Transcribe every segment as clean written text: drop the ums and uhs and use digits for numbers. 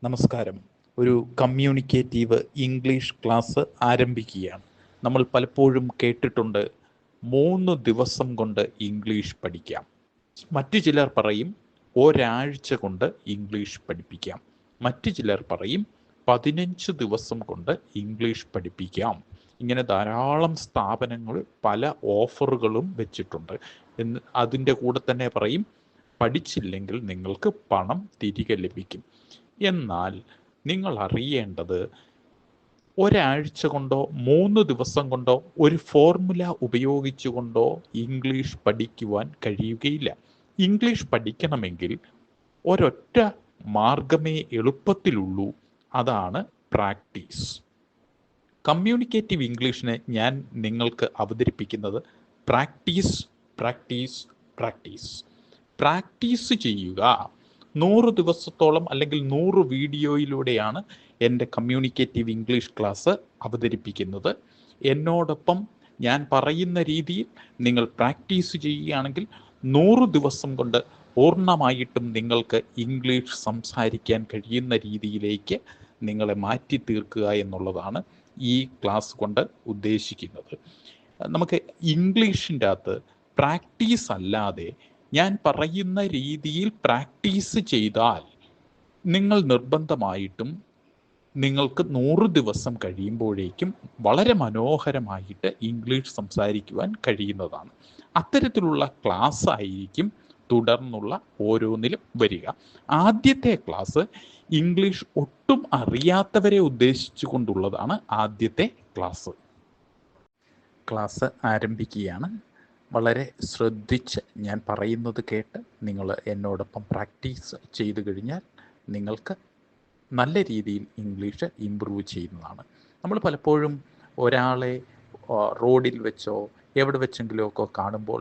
നമസ്കാരം. ഒരു communicative English class ആരംഭിക്കുകയാണ്. നമ്മൾ പലപ്പോഴും കേട്ടിട്ടുണ്ട് 3 ദിവസം കൊണ്ട് ഇംഗ്ലീഷ് പഠിക്കാം. മറ്റു ചിലർ പറയും ഒരാഴ്ച കൊണ്ട് ഇംഗ്ലീഷ് പഠിപ്പിക്കാം. മറ്റു ചിലർ പറയും 15 ദിവസം കൊണ്ട് ഇംഗ്ലീഷ് പഠിപ്പിക്കാം. ഇങ്ങനെ ധാരാളം സ്ഥാപനങ്ങൾ പല ഓഫറുകളും വെച്ചിട്ടുണ്ട്. അതിൻ്റെ കൂടെ തന്നെ പറയും പഠിച്ചില്ലെങ്കിൽ നിങ്ങൾക്ക് പണം തിരികെ ലഭിക്കും. എന്നാൽ നിങ്ങൾ അറിയേണ്ടത് ഒരാഴ്ച കൊണ്ടോ 3 ദിവസം കൊണ്ടോ ഒരു ഫോർമുല ഉപയോഗിച്ചുകൊണ്ടോ ഇംഗ്ലീഷ് പഠിക്കുവാൻ കഴിയുകയില്ല. ഇംഗ്ലീഷ് പഠിക്കണമെങ്കിൽ ഒരൊറ്റ മാർഗമേ എളുപ്പത്തിലുള്ളൂ. അതാണ് പ്രാക്ടീസ്. കമ്മ്യൂണിക്കേറ്റീവ് ഇംഗ്ലീഷിനെ ഞാൻ നിങ്ങൾക്ക് അവതരിപ്പിക്കുന്നത് പ്രാക്ടീസ് പ്രാക്ടീസ് പ്രാക്ടീസ് പ്രാക്ടീസ് ചെയ്യുക. 100 ദിവസത്തോളം അല്ലെങ്കിൽ 100 വീഡിയോയിലൂടെയാണ് എൻ്റെ കമ്മ്യൂണിക്കേറ്റീവ് ഇംഗ്ലീഷ് ക്ലാസ് അവതരിപ്പിക്കുന്നത്. എന്നോടൊപ്പം ഞാൻ പറയുന്ന രീതിയിൽ നിങ്ങൾ പ്രാക്ടീസ് ചെയ്യുകയാണെങ്കിൽ 100 ദിവസം കൊണ്ട് പൂർണ്ണമായിട്ടും നിങ്ങൾക്ക് ഇംഗ്ലീഷ് സംസാരിക്കാൻ കഴിയുന്ന രീതിയിലേക്ക് നിങ്ങളെ മാറ്റി തീർക്കുക എന്നുള്ളതാണ് ഈ ക്ലാസ് കൊണ്ട് ഉദ്ദേശിക്കുന്നത്. നമുക്ക് ഇംഗ്ലീഷിൻ്റെ അകത്ത് പ്രാക്ടീസ് അല്ലാതെ ഞാൻ പറയുന്ന രീതിയിൽ പ്രാക്ടീസ് ചെയ്താൽ നിങ്ങൾ നിർബന്ധമായിട്ടും നിങ്ങൾക്ക് 100 ദിവസം കഴിയുമ്പോഴേക്കും വളരെ മനോഹരമായിട്ട് ഇംഗ്ലീഷ് സംസാരിക്കുവാൻ കഴിയുന്നതാണ്. അത്തരത്തിലുള്ള ക്ലാസ് ആയിരിക്കും തുടർന്നുള്ള ഓരോന്നിലും വരിക. ആദ്യത്തെ ക്ലാസ് ഇംഗ്ലീഷ് ഒട്ടും അറിയാത്തവരെ ഉദ്ദേശിച്ചു കൊണ്ടുള്ളതാണ്. ആദ്യത്തെ ക്ലാസ് ആരംഭിക്കുകയാണ്. വളരെ ശ്രദ്ധിച്ച് ഞാൻ പറയുന്നത് കേട്ട് നിങ്ങൾ എന്നോടൊപ്പം പ്രാക്ടീസ് ചെയ്തു കഴിഞ്ഞാൽ നിങ്ങൾക്ക് നല്ല രീതിയിൽ ഇംഗ്ലീഷ് ഇമ്പ്രൂവ് ചെയ്യുന്നതാണ്. നമ്മൾ പലപ്പോഴും ഒരാളെ റോഡിൽ വെച്ചോ എവിടെ വെച്ചെങ്കിലോ ഒക്കെ കാണുമ്പോൾ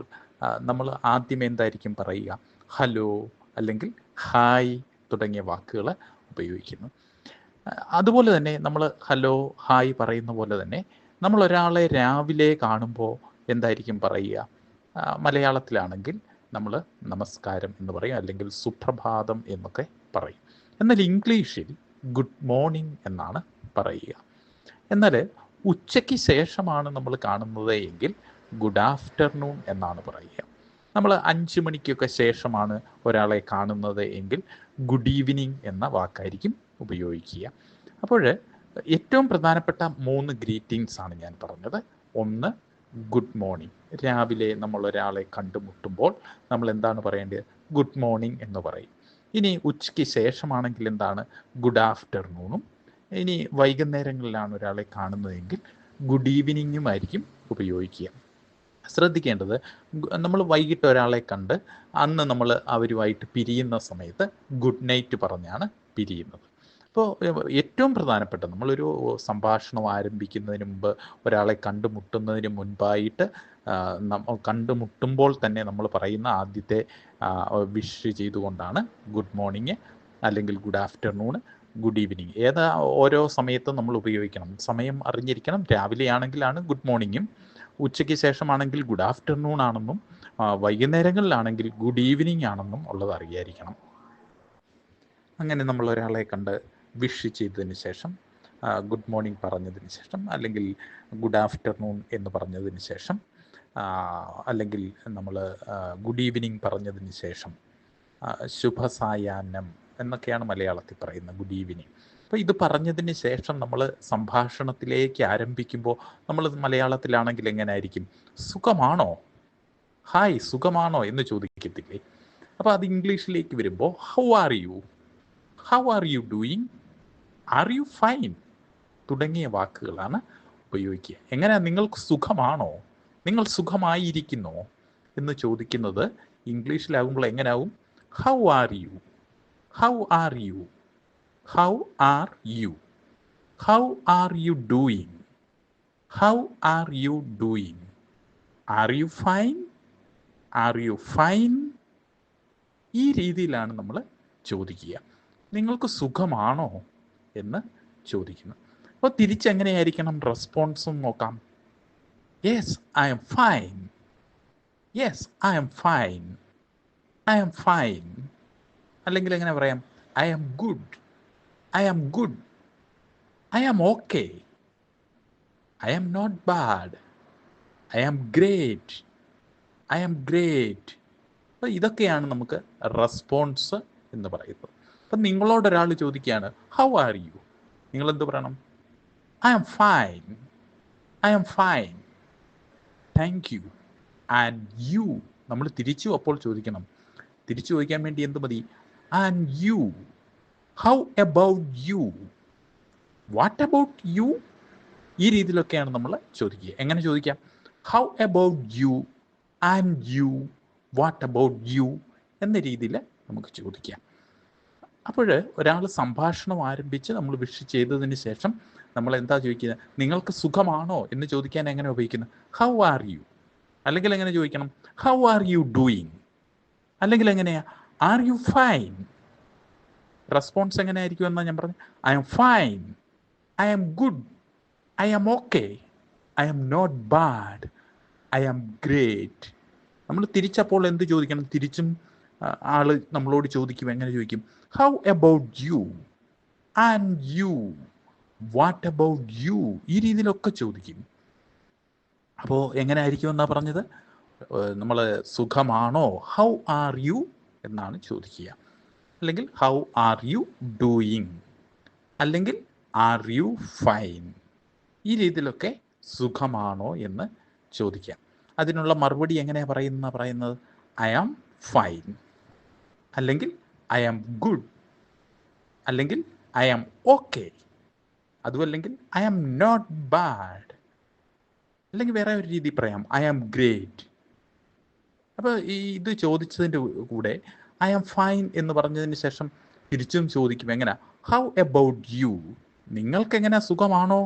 നമ്മൾ ആദ്യം എന്തായിരിക്കും പറയുക? ഹലോ അല്ലെങ്കിൽ ഹായ് തുടങ്ങിയ വാക്കുകൾ ഉപയോഗിക്കുന്നു. അതുപോലെ തന്നെ നമ്മൾ ഹലോ ഹായ് പറയുന്ന പോലെ തന്നെ നമ്മൾ ഒരാളെ രാവിലെ കാണുമ്പോൾ എന്തായിരിക്കും പറയുക? മലയാളത്തിലാണെങ്കിൽ നമ്മൾ നമസ്കാരം എന്ന് പറയും, അല്ലെങ്കിൽ സുപ്രഭാതം എന്നൊക്കെ പറയും. എന്നാൽ ഇംഗ്ലീഷിൽ ഗുഡ് മോർണിംഗ് എന്നാണ് പറയുക. എന്നാൽ ഉച്ചയ്ക്ക് ശേഷമാണ് നമ്മൾ കാണുന്നത് എങ്കിൽ ഗുഡ് ആഫ്റ്റർനൂൺ എന്നാണ് പറയുക. നമ്മൾ 5 മണിക്കൊക്കെ ശേഷമാണ് ഒരാളെ കാണുന്നത് എങ്കിൽ ഗുഡ് ഈവനിങ് എന്ന വാക്കായിരിക്കും ഉപയോഗിക്കുക. അപ്പോൾ ഏറ്റവും പ്രധാനപ്പെട്ട 3 ഗ്രീറ്റിങ്സ് ആണ് ഞാൻ പറഞ്ഞത്. ഒന്ന്, ഗുഡ് മോർണിംഗ്. രാവിലെ നമ്മൾ ഒരാളെ കണ്ടുമുട്ടുമ്പോൾ നമ്മൾ എന്താണ് പറയേണ്ടത്? ഗുഡ് മോർണിംഗ് എന്ന് പറയും. ഇനി ഉച്ചയ്ക്ക് ശേഷമാണെങ്കിൽ എന്താണ്? ഗുഡ് ആഫ്റ്റർനൂണും. ഇനി വൈകുന്നേരങ്ങളിലാണ് ഒരാളെ കാണുന്നതെങ്കിൽ ഗുഡ് ഈവനിങ്ങും ആയിരിക്കും ഉപയോഗിക്കുക. ശ്രദ്ധിക്കേണ്ടത്, നമ്മൾ വൈകിട്ട് ഒരാളെ കണ്ട് അന്ന് നമ്മൾ അവരുമായിട്ട് പിരിയുന്ന സമയത്ത് ഗുഡ് നൈറ്റ് പറഞ്ഞാണ് പിരിയുന്നത്. അപ്പോൾ ഏറ്റവും പ്രധാനപ്പെട്ട നമ്മളൊരു സംഭാഷണം ആരംഭിക്കുന്നതിന് മുമ്പ്, ഒരാളെ കണ്ടുമുട്ടുന്നതിന് മുൻപായിട്ട് കണ്ടുമുട്ടുമ്പോൾ തന്നെ നമ്മൾ പറയുന്ന ആദ്യത്തെ വിഷ് ചെയ്തുകൊണ്ടാണ് ഗുഡ് മോർണിംഗ് അല്ലെങ്കിൽ ഗുഡ് ആഫ്റ്റർനൂൺ, ഗുഡ് ഈവനിങ്. ഓരോ സമയത്തും നമ്മൾ ഉപയോഗിക്കണം. സമയം അറിഞ്ഞിരിക്കണം. രാവിലെ ആണെങ്കിലാണ് ഗുഡ് മോർണിംഗും, ഉച്ചയ്ക്ക് ശേഷമാണെങ്കിൽ ഗുഡ് ആഫ്റ്റർനൂൺ ആണെന്നും, വൈകുന്നേരങ്ങളിലാണെങ്കിൽ ഗുഡ് ഈവനിങ് ആണെന്നും ഉള്ളത് അറിയായിരിക്കണം. അങ്ങനെ നമ്മൾ ഒരാളെ കണ്ട് വിഷ് ചെയ്തതിന് ശേഷം, ഗുഡ് മോർണിംഗ് പറഞ്ഞതിന് ശേഷം, അല്ലെങ്കിൽ ഗുഡ് ആഫ്റ്റർനൂൺ എന്ന് പറഞ്ഞതിന് ശേഷം, അല്ലെങ്കിൽ നമ്മൾ ഗുഡ് ഈവനിങ് പറഞ്ഞതിന് ശേഷം ശുഭസായാഹ്നം എന്നൊക്കെയാണ് മലയാളത്തിൽ പറയുന്നത്, ഗുഡ് ഈവനിങ്. അപ്പോൾ ഇത് പറഞ്ഞതിന് ശേഷം നമ്മൾ സംഭാഷണത്തിലേക്ക് ആരംഭിക്കുമ്പോൾ നമ്മൾ മലയാളത്തിലാണെങ്കിൽ എങ്ങനെയായിരിക്കും? സുഖമാണോ, ഹായ് സുഖമാണോ എന്ന് ചോദിക്കത്തില്ലേ? അപ്പോൾ അത് ഇംഗ്ലീഷിലേക്ക് വരുമ്പോൾ how are you, how are you doing, are you fine തുടങ്ങിയ വാക്കുകളാണ് ഉപയോഗിക്കുക. എങ്ങനെയാ? നിങ്ങൾക്ക് സുഖമാണോ, നിങ്ങൾ സുഖമായിരിക്കുന്നോ എന്ന് ചോദിക്കുന്നത് ഇംഗ്ലീഷിലാകുമ്പോൾ എങ്ങനെയാവും? How are you, how are you, how are you, how are you doing, how are you doing, are you fine, are you fine. ഈ രീതിയിലാണ് നമ്മൾ ചോദിക്കുക. നിങ്ങൾക്ക് സുഖമാണോ എന്ന് ചോദിക്കുന്നു. അപ്പോൾ തിരിച്ചെങ്ങനെയായിരിക്കണം റെസ്പോൺസും നോക്കാം. Yes I am fine, yes I am fine, I am fine. അല്ലെങ്കിൽ എങ്ങനെ പറയാം? I am good, I am good, I am okay, I am not bad, I am great, I am great. അപ്പോൾ ഇതൊക്കെയാണ് നമുക്ക് റെസ്പോൺസ് എന്ന് പറയുന്നത്. അപ്പം നിങ്ങളോട് ഒരാൾ ചോദിക്കുകയാണ് ഹൗ ആർ യു, നിങ്ങളെന്ത് പറയണം? I am fine, I am fine, thank you. And you, നമ്മൾ തിരിച്ചു അപ്പോൾ ചോദിക്കണം. തിരിച്ചു ചോദിക്കാൻ വേണ്ടി എന്ത് മതി? And you, how about you, what about you. ഈ രീതിയിലൊക്കെയാണ് നമ്മൾ ചോദിക്കുക. എങ്ങനെ ചോദിക്കാം? How about you, and you, what about you എന്ന രീതിയിൽ നമുക്ക് ചോദിക്കാം. അപ്പോൾ ഒരാൾ സംഭാഷണം ആരംഭിച്ച് നമ്മൾ വിഷ് ചെയ്തതിന് ശേഷം നമ്മൾ എന്താ ചോദിക്കുന്നത്? നിങ്ങൾക്ക് സുഖമാണോ എന്ന് ചോദിക്കാൻ എങ്ങനെ ഉപയോഗിക്കുന്നത്? How are U. അല്ലെങ്കിൽ എങ്ങനെ ചോദിക്കണം? How are you doing. അല്ലെങ്കിൽ എങ്ങനെയാ? R you fine. റെസ്പോൺസ് എങ്ങനെയായിരിക്കും എന്നാണ് ഞാൻ പറഞ്ഞത്. I am fine, I am good, I am okay, I am not bad, I am great. നമ്മൾ തിരിച്ചപ്പോൾ എന്ത് ചോദിക്കണം? തിരിച്ചും ആള് നമ്മളോട് ചോദിക്കും. എങ്ങനെ ചോദിക്കും? How about you, and you, what about you. ഈ രീതിയിലൊക്കെ ചോദിക്കും. അപ്പോൾ എങ്ങനെ ആയിരിക്കും എന്നാ പറഞ്ഞത്? നമ്മൾ സുഖമാണോ, ഹൗ ആർ യു എന്നാണ് ചോദിക്കുക. അല്ലെങ്കിൽ ഹൗ ആർ യു ഡൂയിങ്, അല്ലെങ്കിൽ ആർ യു ഫൈൻ. ഈ രീതിയിലൊക്കെ സുഖമാണോ എന്ന് ചോദിക്കാം. അതിനുള്ള മറുപടി എങ്ങനെയാണ് പറയുന്നത്? ഐ ആം ഫൈൻ, അല്ലെങ്കിൽ ഐ ആം ഗുഡ്, അല്ലെങ്കിൽ ഐ ആം ഓക്കെ, അതുമല്ലെങ്കിൽ ഐ ആം നോട്ട് ബാഡ്, അല്ലെങ്കിൽ വേറെ ഒരു രീതി പറയാം, ഐ ആം ഗ്രേറ്റ്. അപ്പോൾ ഇത് ചോദിച്ചതിൻ്റെ കൂടെ ഐ ആം ഫൈൻ എന്ന് പറഞ്ഞതിന് ശേഷം തിരിച്ചും ചോദിക്കും. എങ്ങനെ? ഹൗ അബൌട്ട് യു, നിങ്ങൾക്ക് എങ്ങനെയാ, സുഖമാണോ?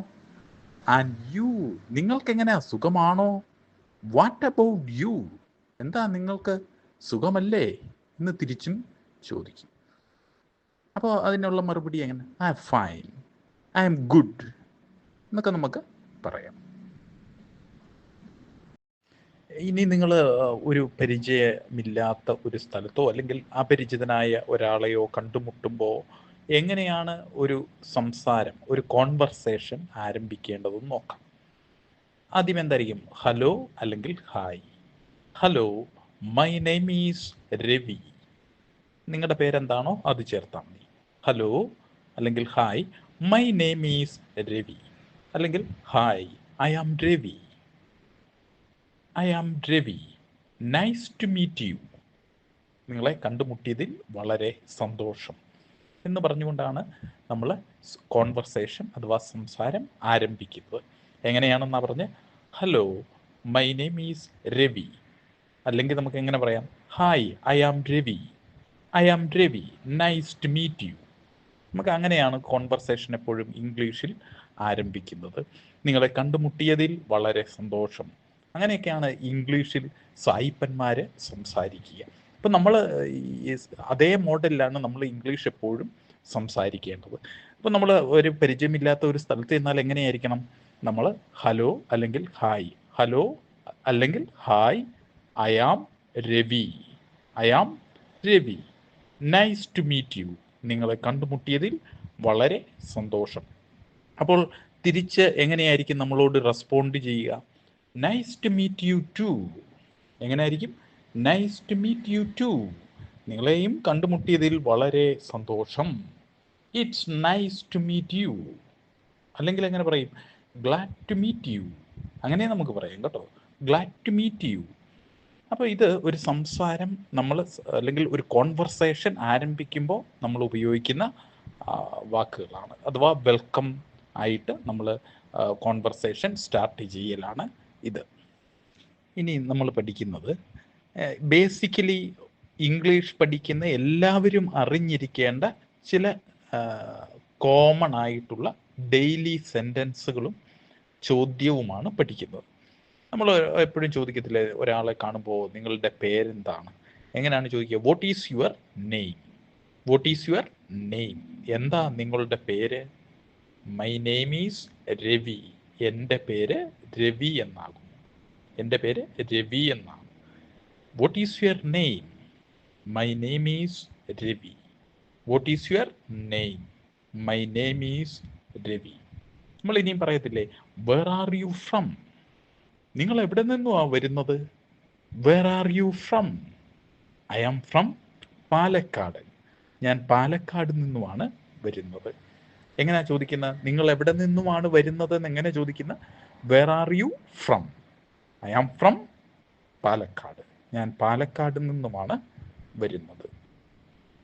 ആൻഡ് യു, നിങ്ങൾക്ക് എങ്ങനെയാ, സുഖമാണോ? വാട്ട് അബൌട്ട് യു, എന്താ നിങ്ങൾക്ക് സുഖമല്ലേ എന്ന് തിരിച്ചും ചോദിക്കും. അപ്പോൾ അതിനുള്ള മറുപടി എങ്ങനെ? I am fine, I am good എന്നൊക്കെ നമുക്ക് പറയാം. ഇനി നിങ്ങൾ ഒരു പരിചയമില്ലാത്ത ഒരു സ്ഥലത്തോ അല്ലെങ്കിൽ അപരിചിതനായ ഒരാളെയോ കണ്ടുമുട്ടുമ്പോൾ എങ്ങനെയാണ് ഒരു സംസാരം, ഒരു കോൺവെർസേഷൻ ആരംഭിക്കേണ്ടതെന്ന് നോക്കാം. ആദ്യം എന്തായിരിക്കും? ഹലോ അല്ലെങ്കിൽ hi. Hello, my name is Ravi. നിങ്ങളുടെ പേരെന്താണോ അത് ചേർത്താൽ മതി. ഹലോ അല്ലെങ്കിൽ hi, my name is Ravi. അല്ലെങ്കിൽ hi, I am Ravi. I am Ravi, nice to meet you. നിങ്ങളെ കണ്ടുമുട്ടിയതിൽ വളരെ സന്തോഷം എന്ന് പറഞ്ഞുകൊണ്ടാണ് നമ്മൾ കോൺവെർസേഷൻ അഥവാ സംസാരം ആരംഭിക്കുന്നത്. എങ്ങനെയാണെന്നാ പറഞ്ഞ്? Hello, my name is Ravi. അല്ലെങ്കിൽ നമുക്ക് എങ്ങനെ പറയാം? Hi, I am Ravi. I am Ravi, nice to meet you. നമുക്ക് അങ്ങനെയാണ് കോൺവെർസേഷൻ എപ്പോഴും ഇംഗ്ലീഷിൽ ആരംഭിക്കുന്നത്. നിങ്ങളെ കണ്ടുമുട്ടിയതിൽ വളരെ സന്തോഷം. അങ്ങനെയൊക്കെയാണ് ഇംഗ്ലീഷിൽ സായിപ്പന്മാർ സംസാരിക്കുക. അപ്പം നമ്മൾ അതേ മോഡലിലാണ് നമ്മൾ ഇംഗ്ലീഷ് എപ്പോഴും സംസാരിക്കേണ്ടത്. അപ്പം നമ്മൾ ഒരു പരിചയമില്ലാത്ത ഒരു സ്ഥലത്ത് ചെന്നാൽ എങ്ങനെയായിരിക്കണം? നമ്മൾ ഹലോ അല്ലെങ്കിൽ ഹായ്, ഹലോ അല്ലെങ്കിൽ hi, I am Ravi, I am Ravi, nice to meet you. നിങ്ങളെ കണ്ടുമുട്ടിയതിൽ വളരെ സന്തോഷം. അപ്പോൾ തിരിച്ച് എങ്ങനെയായിരിക്കും നമ്മളോട് റെസ്പോണ്ട് ചെയ്യുക? Nice to meet you too. എങ്ങനെയായിരിക്കും? Nice to meet you too. നിങ്ങളെയും കണ്ടുമുട്ടിയതിൽ വളരെ സന്തോഷം. It's nice to meet you. അല്ലെങ്കിൽ എങ്ങനെ പറയും? Glad to meet you. അങ്ങനെ നമുക്ക് പറയാം കേട്ടോ, ഗ്ലാഡ് ടു മീറ്റ് യു. അപ്പോൾ ഇത് ഒരു സംസാരം നമ്മൾ അല്ലെങ്കിൽ ഒരു കോൺവെർസേഷൻ ആരംഭിക്കുമ്പോൾ നമ്മൾ ഉപയോഗിക്കുന്ന വാക്കുകളാണ്. അഥവാ വെൽക്കം ആയിട്ട് നമ്മൾ കോൺവെർസേഷൻ സ്റ്റാർട്ട് ചെയ്യലാണ് ഇത്. ഇനി നമ്മൾ പഠിക്കുന്നത് ബേസിക്കലി ഇംഗ്ലീഷ് പഠിക്കുന്ന എല്ലാവരും അറിഞ്ഞിരിക്കേണ്ട ചില കോമൺ ആയിട്ടുള്ള ഡെയിലി സെൻറ്റൻസുകളും ചോദ്യവുമാണ് പഠിക്കുന്നത്. നമ്മൾ എപ്പോഴും ചോദിക്കത്തില്ലേ, ഒരാളെ കാണുമ്പോൾ നിങ്ങളുടെ പേരെന്താണ്? എങ്ങനെയാണ് ചോദിക്കുക? What is your name? What is your name? എന്താ നിങ്ങളുടെ പേര്? My name is Ravi. എൻ്റെ പേര് രവി എന്നാകും. എൻ്റെ പേര് രവി എന്നാണ്. What is your name? My name is Ravi. What is your name? My name is Ravi. നമ്മൾ ഇനിയും പറയത്തില്ലേ, വേർ ആർ യു ഫ്രം? നിങ്ങൾ എവിടെ നിന്നുമാ വരുന്നത്? Where are you from? I am from Palakkad. ഞാൻ പാലക്കാട് നിന്നുമാണ് വരുന്നത്. എങ്ങനെയാ ചോദിക്കുന്നത്? നിങ്ങൾ എവിടെ നിന്നുമാണ് വരുന്നത് എന്ന് എങ്ങനെ ചോദിക്കുന്ന? Where are you from? I am from Palakkad. ഞാൻ പാലക്കാട് നിന്നുമാണ് വരുന്നത്.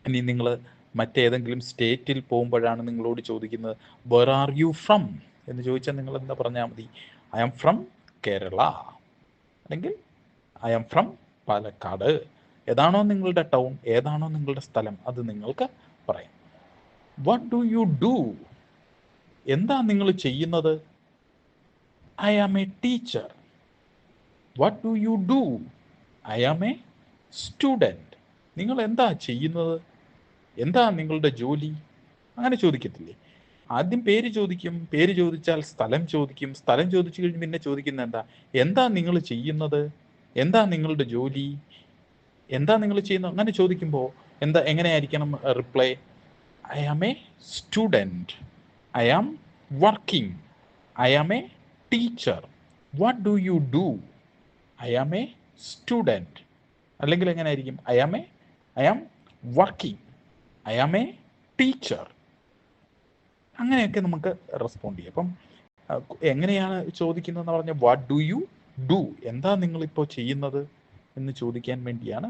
ഇനി നിങ്ങൾ മറ്റേതെങ്കിലും സ്റ്റേറ്റിൽ പോകുമ്പോഴാണ് നിങ്ങളോട് ചോദിക്കുന്നത് വേർ ആർ യു ഫ്രം എന്ന് ചോദിച്ചാൽ നിങ്ങൾ എന്താ പറഞ്ഞാൽ മതി? ഐ ആം ഫ്രം കേരള, അല്ലെങ്കിൽ ഐ ആം ഫ്രം പാലക്കാട്. ഏതാണോ നിങ്ങളുടെ ടൗൺ, ഏതാണോ നിങ്ങളുടെ സ്ഥലം, അത് നിങ്ങൾക്ക് പറയാം. What do you do? എന്താ നിങ്ങൾ ചെയ്യുന്നത്? I am a teacher. What do you do? I am a student. നിങ്ങൾ എന്താ ചെയ്യുന്നത്? എന്താ നിങ്ങളുടെ ജോലി? അങ്ങനെ ചോദിക്കത്തില്ലേ? ആദ്യം പേര് ചോദിക്കും, പേര് ചോദിച്ചാൽ സ്ഥലം ചോദിക്കും, സ്ഥലം ചോദിച്ചു കഴിഞ്ഞ് പിന്നെ ചോദിക്കുന്നത് എന്താ നിങ്ങൾ ചെയ്യുന്നത്, എന്താ നിങ്ങളുടെ ജോലി, എന്താ നിങ്ങൾ ചെയ്യുന്നത്? അങ്ങനെ ചോദിക്കുമ്പോൾ എങ്ങനെയായിരിക്കണം reply? I am a student, I am working, I am a teacher. What do you do? I am a student. അല്ലെങ്കിൽ എങ്ങനെയായിരിക്കും? I am working, I am a teacher. അങ്ങനെയൊക്കെ നമുക്ക് റെസ്പോണ്ട് ചെയ്യാം. അപ്പം എങ്ങനെയാണ് ചോദിക്കുന്നതെന്ന് പറഞ്ഞാൽ വാട്ട് ഡു യു ഡു, എന്താ നിങ്ങളിപ്പോൾ ചെയ്യുന്നത് എന്ന് ചോദിക്കാൻ വേണ്ടിയാണ്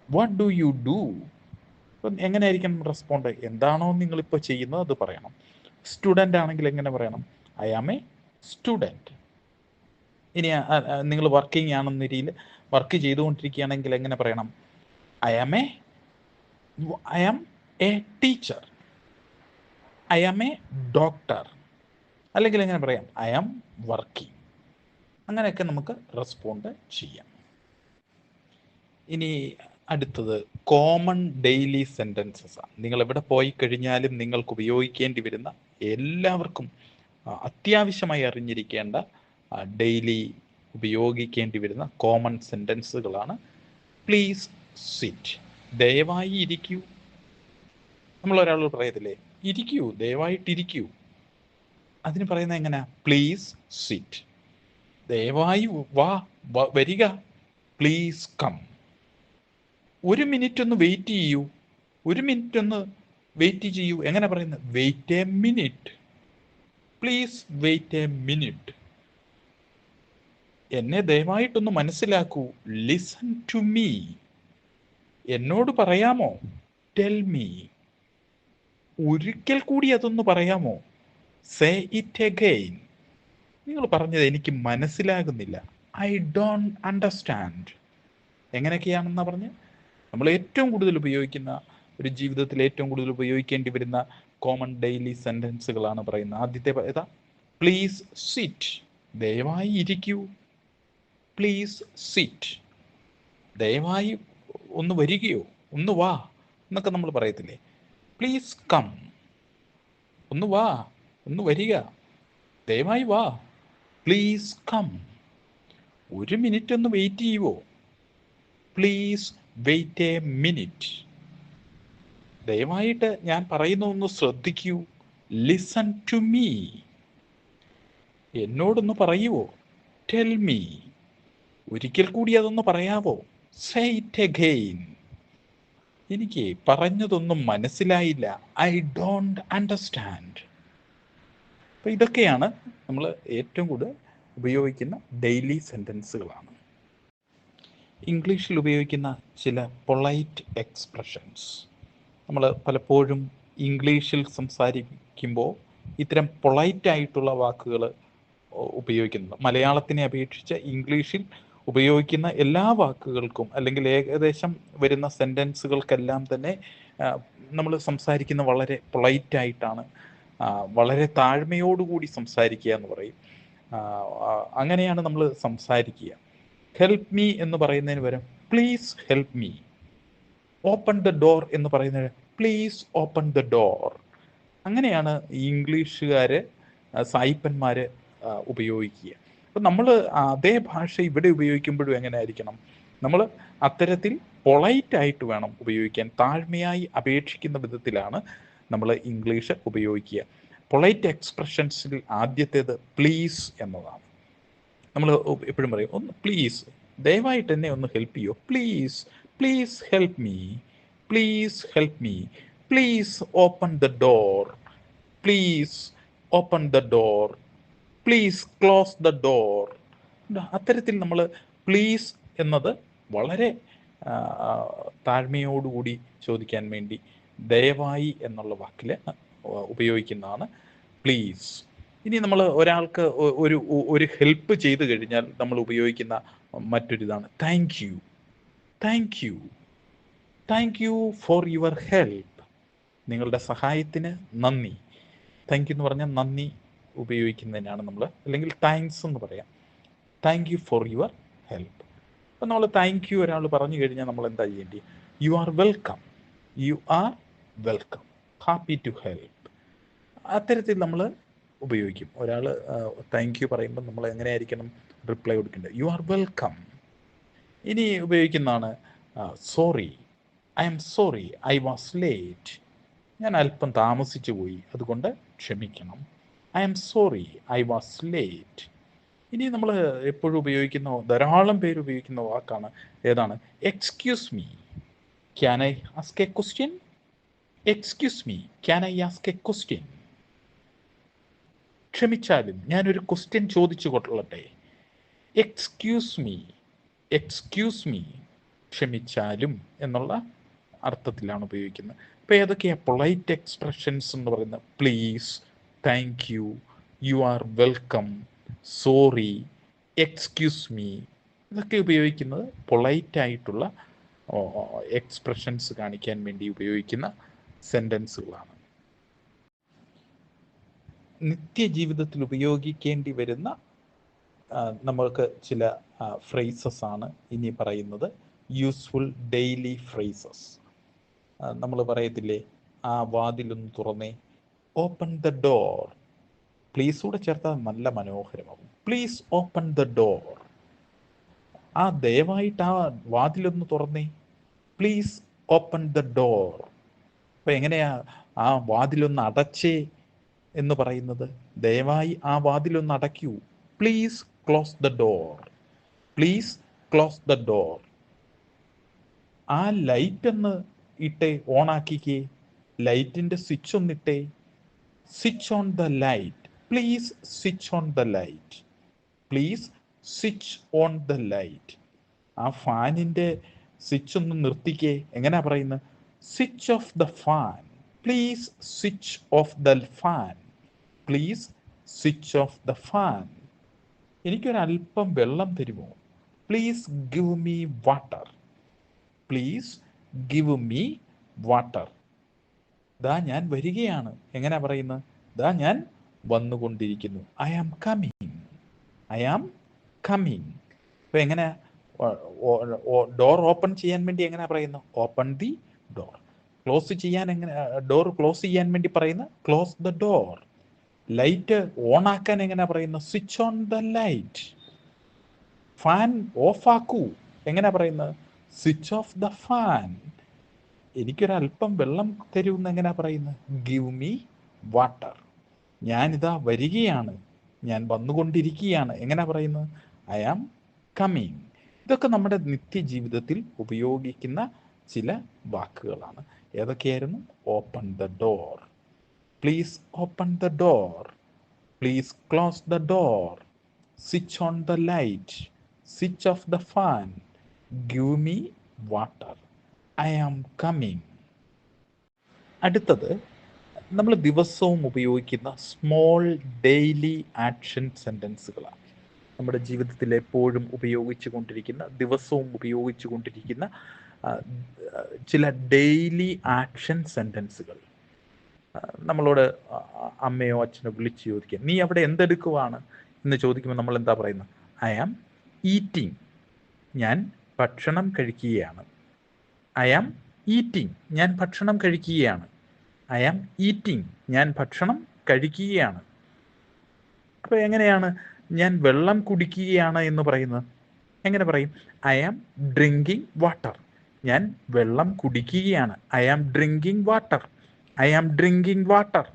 വാട്ട് ഡു യു ഡു. അപ്പം എങ്ങനെയായിരിക്കും റെസ്പോണ്ട്? എന്താണോ നിങ്ങളിപ്പോൾ ചെയ്യുന്നത് അത് പറയണം. സ്റ്റുഡൻ്റ് ആണെങ്കിൽ എങ്ങനെ പറയണം? I am a student. ഇനി നിങ്ങൾ വർക്കിംഗ് ആണെന്ന രീതിയിൽ വർക്ക് ചെയ്തുകൊണ്ടിരിക്കുകയാണെങ്കിൽ എങ്ങനെ പറയണം? I am a teacher, I am a doctor. അല്ലെങ്കിൽ എങ്ങനെ പറയാം? I am working. അങ്ങനെയൊക്കെ നമുക്ക് റെസ്പോണ്ട് ചെയ്യാം. ഇനി അടുത്തത് കോമൺ ഡെയിലി സെൻറ്റൻസസ് ആണ്. നിങ്ങൾ എവിടെ പോയി കഴിഞ്ഞാലും നിങ്ങൾക്ക് ഉപയോഗിക്കേണ്ടി വരുന്ന, എല്ലാവർക്കും അത്യാവശ്യമായി അറിഞ്ഞിരിക്കേണ്ട, ഡെയിലി ഉപയോഗിക്കേണ്ടി വരുന്ന കോമൺ സെൻറ്റൻസുകളാണ്. പ്ലീസ് സിറ്റ്, ദയവായി ഇരിക്കൂ. നമ്മൾ ഒരാളോട് പറയത്തില്ലേ, ഇരിക്കൂ, ദയവായിട്ടിരിക്കൂ. അതിന് പറയുന്നത് എങ്ങനെയാ? Please sit. ദയവായി വരിക, പ്ലീസ് കം. ഒരു മിനിറ്റ് ഒന്ന് വെയിറ്റ് ചെയ്യൂ, ഒരു മിനിറ്റ് ഒന്ന് വെയിറ്റ് ചെയ്യൂ. എങ്ങനെ പറയുന്നത്? Wait a minute, please wait a minute. എന്നെ ദയവായിട്ടൊന്ന് മനസ്സിലാക്കൂ, ലിസൺ ടു മീ. എന്നോട് പറയാമോ? Tell me. ഒരിക്കൽ കൂടി അതൊന്ന് പറയാമോ? Say it again. നിങ്ങൾ പറഞ്ഞത് എനിക്ക് മനസ്സിലാകുന്നില്ല, ഐ ഡോണ്ട് അണ്ടർസ്റ്റാൻഡ്. എങ്ങനെയൊക്കെയാണെന്നാ പറഞ്ഞ് നമ്മൾ ഏറ്റവും കൂടുതൽ ഉപയോഗിക്കുന്ന, ഒരു ജീവിതത്തിൽ ഏറ്റവും കൂടുതൽ ഉപയോഗിക്കേണ്ടി വരുന്ന കോമൺ ഡെയിലി സെൻറ്റൻസുകളാണ് പറയുന്നത്. ആദ്യത്തെ ഏതാ? പ്ലീസ് സിറ്റ്, ദയവായി ഇരിക്കൂ. പ്ലീസ് സിറ്റ്, ദയവായി ഒന്ന് വരികയോ, ഒന്ന് വാ എന്നൊക്കെ നമ്മൾ പറയത്തില്ലേ? പ്ലീസ് കം, ഒന്ന് വാ, ഒന്ന് വരിക, ദയവായി വാ, പ്ലീസ് കം. ഒരു മിനിറ്റ് ഒന്ന് വെയിറ്റ് ചെയ്യുവോ? Please wait a minute. ദയവായിട്ട് ഞാൻ പറയുന്നതൊന്ന് ശ്രദ്ധിക്കൂ, ലിസൺ ടു മീ. എന്നോടൊന്ന് പറയുവോ? Tell me. ഒരിക്കൽ കൂടി അതൊന്ന് പറയാവോ? Say it again. എനിക്ക് പറഞ്ഞതൊന്നും മനസ്സിലായില്ല, ഐ ഡോണ്ട് അണ്ടർസ്റ്റാൻഡ്. അപ്പോൾ ഇതൊക്കെയാണ് നമ്മൾ ഏറ്റവും കൂടുതൽ ഉപയോഗിക്കുന്ന ഡെയിലി സെൻറ്റൻസുകളാണ്. ഇംഗ്ലീഷിൽ ഉപയോഗിക്കുന്ന ചില പൊളൈറ്റ് എക്സ്പ്രഷൻസ്. നമ്മൾ പലപ്പോഴും ഇംഗ്ലീഷിൽ സംസാരിക്കുമ്പോൾ ഇത്തരം പൊളൈറ്റായിട്ടുള്ള വാക്കുകൾ ഉപയോഗിക്കുന്നത്. മലയാളത്തിനെ അപേക്ഷിച്ച് ഇംഗ്ലീഷിൽ ഉപയോഗിക്കുന്ന എല്ലാ വാക്കുകൾക്കും, അല്ലെങ്കിൽ ഏകദേശം വരുന്ന സെൻറ്റൻസുകൾക്കെല്ലാം തന്നെ നമ്മൾ സംസാരിക്കുന്ന വളരെ പൊളൈറ്റായിട്ടാണ്, വളരെ താഴ്മയോടുകൂടി സംസാരിക്കുക എന്ന് പറയും. അങ്ങനെയാണ് നമ്മൾ സംസാരിക്കുക. ഹെൽപ്പ് മീ എന്ന് പറയുന്നതിന് പകരം please help me. Open the door എന്ന് പറയുന്നതിന് പ്ലീസ് ഓപ്പൺ ദ ഡോർ. അങ്ങനെയാണ് ഇംഗ്ലീഷുകാർ, സായിപ്പന്മാർ ഉപയോഗിക്കുക. അപ്പം നമ്മൾ അതേ ഭാഷ ഇവിടെ ഉപയോഗിക്കുമ്പോഴും എങ്ങനെ ആയിരിക്കണം? നമ്മൾ അത്തരത്തിൽ പൊളൈറ്റായിട്ട് വേണം ഉപയോഗിക്കാൻ. താഴ്മയായി അപേക്ഷിക്കുന്ന വിധത്തിലാണ് നമ്മൾ ഇംഗ്ലീഷ് ഉപയോഗിക്കുക. പൊളൈറ്റ് എക്സ്പ്രഷൻസിൽ ആദ്യത്തേത് പ്ലീസ് എന്നതാണ്. നമ്മൾ എപ്പോഴും പറയും ഒന്ന് പ്ലീസ്, ദയവായിട്ട് എന്നെ ഒന്ന് ഹെൽപ്പ് ചെയ്യോ, please, please help me, please help me, please open the door, please open the door, please close the door. അത്തരത്തിൽ നമ്മൾ പ്ലീസ് എന്നത് വളരെ താഴ്മയോടുകൂടി ചോദിക്കാൻ വേണ്ടി ദയവായി എന്നുള്ള വാക്കിൽ ഉപയോഗിക്കുന്നതാണ് പ്ലീസ്. ഇനി നമ്മൾ ഒരാൾക്ക് ഒരു ഹെൽപ്പ് ചെയ്തു കഴിഞ്ഞാൽ നമ്മൾ ഉപയോഗിക്കുന്ന മറ്റൊരിതാണ് thank you. Thank you, thank you for your help. നിങ്ങളുടെ സഹായത്തിന് നന്ദി. താങ്ക് യു എന്ന് പറഞ്ഞാൽ നന്ദി ഉപയോഗിക്കുന്നതിനാണ് നമ്മൾ, അല്ലെങ്കിൽ താങ്ക്സ് എന്ന് പറയാം. Thank you for your help. അപ്പം നമ്മൾ താങ്ക് യു ഒരാൾ പറഞ്ഞു കഴിഞ്ഞാൽ നമ്മൾ എന്താ ചെയ്യേണ്ടി? You are welcome, you are welcome, happy to help. അത്തരത്തിൽ നമ്മൾ ഉപയോഗിക്കും. ഒരാൾ താങ്ക് യു പറയുമ്പോൾ നമ്മൾ എങ്ങനെയായിരിക്കണം റിപ്ലൈ കൊടുക്കേണ്ടത്? You are welcome. ഇനി ഉപയോഗിക്കുന്നതാണ് sorry. I am sorry, I was late. ഞാൻ അല്പം താമസിച്ചു പോയി, അതുകൊണ്ട് ക്ഷമിക്കണം. I am sorry, I was late. ഇനി നമ്മൾ എപ്പോഴും ഉപയോഗിക്കുന്ന, ധാരാളം പേര് ഉപയോഗിക്കുന്ന വാക്കാണ് ഏതാണ്? Excuse me, can I ask a question? Excuse me, can I ask a question? ക്ഷമിച്ചാലും ഞാനൊരു ക്വസ്റ്റ്യൻ ചോദിച്ചു കൊള്ളട്ടെ? എക്സ്ക്യൂസ് മീ, എക്സ്ക്യൂസ് മീ, ക്ഷമിച്ചാലും എന്നുള്ള അർത്ഥത്തിലാണ് ഉപയോഗിക്കുന്നത്. അപ്പോൾ ഏതൊക്കെയാണ് പൊളൈറ്റ് എക്സ്പ്രഷൻസ് എന്ന് പറയുന്നത്? Please, thank you, U are welcome, sorry, excuse me. ഇതൊക്കെ ഉപയോഗിക്കുന്നത് പൊളൈറ്റായിട്ടുള്ള എക്സ്പ്രഷൻസ് കാണിക്കാൻ വേണ്ടി ഉപയോഗിക്കുന്ന സെൻറ്റൻസുകളാണ്. നിത്യജീവിതത്തിൽ ഉപയോഗിക്കേണ്ടി വരുന്ന നമ്മൾക്ക് ചില ഫ്രേസസ് ആണ് ഇനി പറയുന്നത്. Useful daily phrases. നമ്മൾ പറയത്തില്ലേ, ആ വാതിലൊന്ന് തുറന്നേ, ഓപ്പൺ ദ ഡോർ. പ്ലീസ് കൂടെ ചേർത്താൽ നല്ല മനോഹരമാകും. Please open the door. ആ ദയവായിട്ട് ആ വാതിലൊന്ന് തുറന്നേ, പ്ലീസ് ഓപ്പൺ ദ ഡോർ. അപ്പം എങ്ങനെയാ ആ വാതിലൊന്ന് അടച്ചേ എന്ന് പറയുന്നത്? ദയവായി ആ വാതിലൊന്ന് അടയ്ക്കൂ, please close the door, please close the door. ആ ലൈറ്റ് ഒന്ന് ഇട്ടേ, ഓണാക്കിക്കേ, ലൈറ്റിൻ്റെ സ്വിച്ച് ഒന്നിട്ടേ, switch on the light, please switch on the light, please switch on the light. ആ ഫാനിൻ്റെ സ്വിച്ച് ഒന്ന് നിർത്തിക്കേ, എങ്ങനെയാ പറയുന്നത്? Switch off the fan, please switch off the fan, please switch off the fan. എനിക്കൊരല്പം വെള്ളം തരുമോ? Please give me water, please give me water. ദാ ഞാൻ വരികയാണ്, എങ്ങനെ പറയുന്നത്? ദാ ഞാൻ വന്നുകൊണ്ടിരിക്കുന്നു. I am coming, I am coming. അപ്പോൾ എങ്ങനെ ഡോർ ഓപ്പൺ ചെയ്യാൻ വേണ്ടി എങ്ങനെ പറയുന്നു? Open the door. ക്ലോസ് ചെയ്യാൻ എങ്ങനെ, ഡോർ ക്ലോസ് ചെയ്യാൻ വേണ്ടി പറയുന്ന close the door. Light on ആക്കാൻ എങ്ങനെ പറയുന്നത്? Switch on the light. Fan off ആക്കൂ, എങ്ങനെ പറയുന്നത്? Switch off the fan. എനിക്കൊരല്പം വെള്ളം തരുമെന്ന് എങ്ങനെ പറയുന്നത്? Give me water. ഞാനിതാ വരികയാണ്, ഞാൻ വന്നുകൊണ്ടിരിക്കുകയാണ്, എങ്ങനെ പറയുന്നത്? I am coming. ഇതൊക്കെ നമ്മുടെ നിത്യജീവിതത്തിൽ ഉപയോഗിക്കുന്ന ചില വാക്കുകളാണ്. ഏതൊക്കെയായിരുന്നു? Open the door, please open the door, please close the door, switch on the light, switch off the fan, give me water, I am coming. അടുത്തത് നമ്മൾ ദിവസവും ഉപയോഗിക്കുന്ന സ്മോൾ ഡെയിലി ആക്ഷൻ സെൻറ്റൻസുകളാണ്. നമ്മുടെ ജീവിതത്തിൽ എപ്പോഴും ഉപയോഗിച്ചു കൊണ്ടിരിക്കുന്ന, ദിവസവും ഉപയോഗിച്ചു കൊണ്ടിരിക്കുന്ന ചില ഡെയിലി ആക്ഷൻ സെൻറ്റൻസുകൾ. നമ്മളോട് അമ്മയോ അച്ഛനോ വിളിച്ച് ചോദിക്കുക, നീ അവിടെ എന്തെടുക്കുവാണ് എന്ന് ചോദിക്കുമ്പോൾ നമ്മൾ എന്താ പറയുന്നത്? ഐ ആം ഈറ്റിംഗ്, ഞാൻ ഭക്ഷണം കഴിക്കുകയാണ്. ഐ ആം ഈറ്റിംഗ്, ഞാൻ ഭക്ഷണം കഴിക്കുകയാണ്. ഐ ആം ഈറ്റിംഗ്, ഞാൻ ഭക്ഷണം കഴിക്കുകയാണ്. അപ്പോൾ എങ്ങനെയാണ് ഞാൻ വെള്ളം കുടിക്കുകയാണ് എന്ന് പറയുന്നത്? എങ്ങനെ പറയും? ഐ ആം ഡ്രിങ്കിങ് വാട്ടർ, ഞാൻ വെള്ളം കുടിക്കുകയാണ്. I am drinking water, I am drinking water.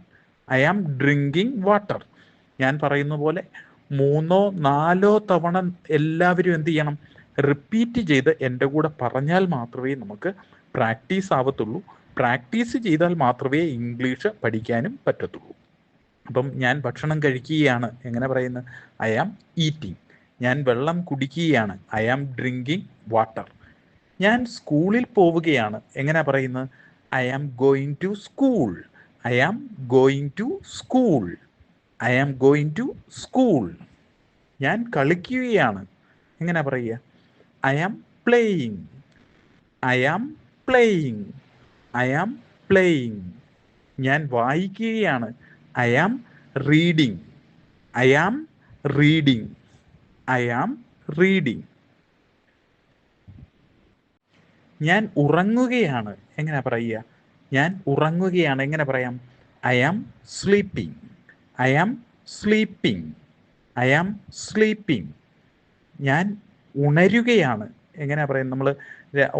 I am drinking water. ഞാൻ പറയുന്ന പോലെ 3 4 തവണ എല്ലാവരും എന്ത് ചെയ്യണം? റിപ്പീറ്റ് ചെയ്ത് എൻ്റെ കൂടെ പറഞ്ഞാൽ മാത്രമേ നമുക്ക് പ്രാക്ടീസ് ആവത്തുള്ളൂ. പ്രാക്ടീസ് ചെയ്താൽ മാത്രമേ ഇംഗ്ലീഷ് പഠിക്കാനും പറ്റത്തുള്ളൂ. അപ്പം ഞാൻ ഭക്ഷണം കഴിക്കുകയാണ്, എങ്ങനെ പറയുന്നത്? I am eating. ഞാൻ വെള്ളം കുടിക്കുകയാണ്, ഐ ആം ഡ്രിങ്കിങ് വാട്ടർ. ഞാൻ സ്കൂളിൽ പോവുകയാണ്, എങ്ങനെ പറയുന്നത്? I am going to school. I am going to school. I am going to school. ഞാൻ കളിക്കുകയാണ്, എങ്ങനെ പറയുക? I am playing. I am playing. I am playing. ഞാൻ വായിക്കുകയാണ്, I am reading. I am reading. I am reading. ഞാൻ ഉറങ്ങുകയാണ്, എങ്ങനെ പറയുക? ഞാൻ ഉറങ്ങുകയാണ്, എങ്ങനെ പറയാം? I am sleeping. I am sleeping. I am sleeping. ഞാൻ ഉണരുകയാണ്, എങ്ങനെ പറയും? നമ്മൾ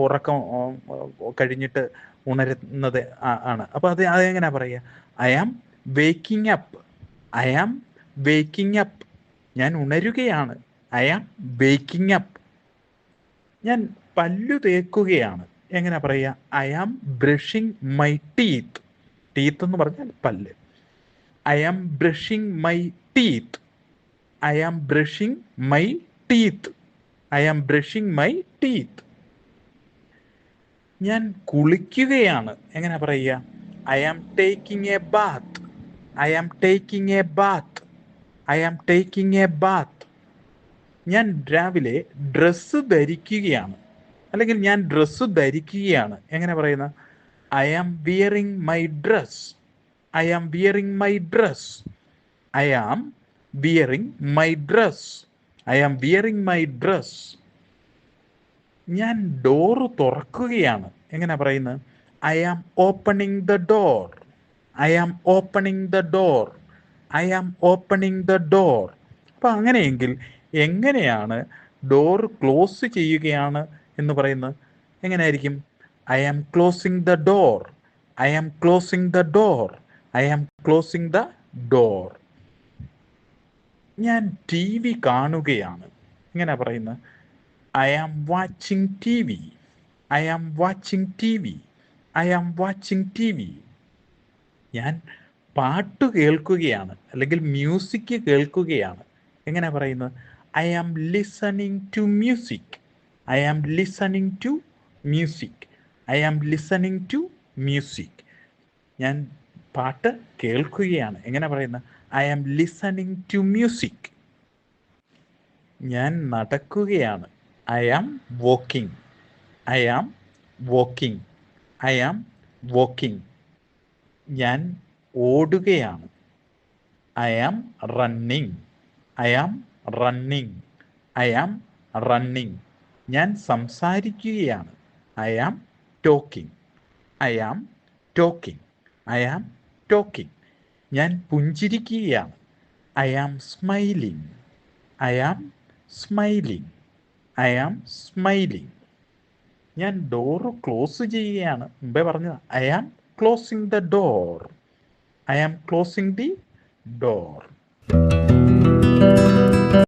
ഉറക്കം കഴിഞ്ഞിട്ട് ഉണരുന്നത് ആണ്. അപ്പോൾ അതെങ്ങനെ പറയുക? I am waking up. I am waking up. ഞാൻ ഉണരുകയാണ്, ഐ ആം വേക്കിംഗ് അപ്പ്. ഞാൻ പല്ലു തേക്കുകയാണ്, എങ്ങനെ പറയുക? I am brushing my teeth. Teeth എന്ന് പറഞ്ഞാൽ പല്ല്. I am brushing my teeth. I am brushing my teeth. I am brushing my teeth. ഞാൻ കുളിക്കുകയാണ്, എങ്ങനെ പറയുക? I am taking a bath. I am taking a bath. I am taking a bath. ഞാൻ രാവിലെ dress ധരിക്കുകയാണ്, അല്ലെങ്കിൽ ഞാൻ dress ധരിക്കുകയാണ്, എങ്ങനെ പറയുന്ന? I am wearing my dress. I am wearing my dress. I am wearing my dress. I am wearing my dress. ഞാൻ door തുറക്കുകയാണ്, എങ്ങനെ പറയുന്നത്? I am opening the door. I am opening the door. I am opening the door. അപ്പം അങ്ങനെയെങ്കിൽ എങ്ങനെയാണ് door close ചെയ്യുകയാണ് എന്ന് പറയുന്നത്? എങ്ങനെയായിരിക്കും? I am closing the door. I am closing the door. I am closing the door. ഞാൻ T V കാണുകയാണ്, എങ്ങനെ പറയുന്നത്? I am watching T V. I am watching T V. I am watching T V. ഞാൻ പാട്ട് കേൾക്കുകയാണ്, അല്ലെങ്കിൽ music കേൾക്കുകയാണ്, എങ്ങനെ പറയുന്നത്? I am listening to music. I am listening to music. I am listening to music. ഞാൻ പാട്ട് കേൾക്കുകയാണ്, എങ്ങനെ പറയുന്നത്? I am listening to music. ഞാൻ നടക്കുകയാണ്, I am walking. I am walking. I am walking. ഞാൻ ഓടുകയാണ്, I am running. I am running. I am running. ഞാൻ സംസാരിക്കുകയാണ്, I am talking. I am talking. I am talking. ഞാൻ പുഞ്ചിരിക്കുകയാണ്, I am smiling. I am smiling. I am smiling. ഞാൻ door close ചെയ്യുകയാണ്, മുമ്പേ പറഞ്ഞത് I am closing the door. I am closing the door.